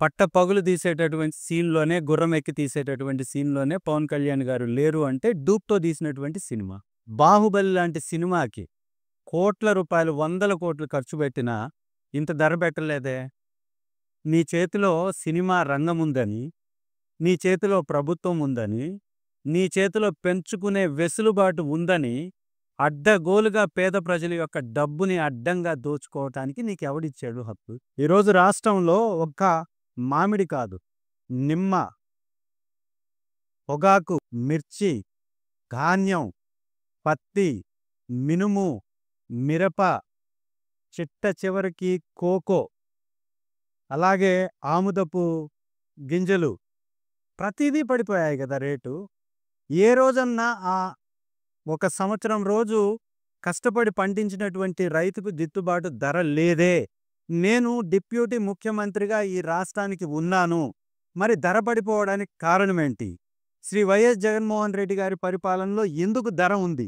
పట్టపగులు తీసేటటువంటి సీన్‌లోనే, గుర్రం ఎక్కి తీసేటటువంటి సీన్‌లోనే పవన్ కళ్యాణ్ గారు లేరు అంటే డూప్‌తో తీసినటువంటి సినిమా. 'బాహుబలి' లాంటి సినిమాకి కోట్ల రూపాయలు, వందల కోట్లు ఖర్చు పెట్టినా ఇంత ధర పెట్టలేదే. నీ చేతిలో సినిమా రంగముందని, నీ చేతిలో ప్రభుత్వం ఉందని, నీ చేతిలో పెంచుకునే వెసులుబాటు ఉందని, అడ్డగోలుగా పేద ప్రజల యొక్క డబ్బుని అడ్డంగా దోచుకోవటానికి నీకెవడిచ్చాడు హక్కు? ఈరోజు రాష్ట్రంలో ఒక్క మామిడి కాదు, నిమ్మ, పొగాకు, మిర్చి, ధాన్యం, పత్తి, మినుము, మిరప, చిట్ట చివరికి కోకో, అలాగే ఆముదపు గింజలు, ప్రతిదీ పడిపోయాయి కదా రేటు. ఏ రోజన్నా ఒక సంవత్సరం రోజు కష్టపడి పండించినటువంటి రైతుకు గిట్టుబాటు ధర లేదే. నేను డిప్యూటీ ముఖ్యమంత్రిగా ఈ రాష్ట్రానికి ఉన్నాను. మరి ధర పడిపోవడానికి కారణమేంటి? శ్రీ వైఎస్ జగన్మోహన్ రెడ్డి గారి పరిపాలనలో ఎందుకు ధర ఉంది?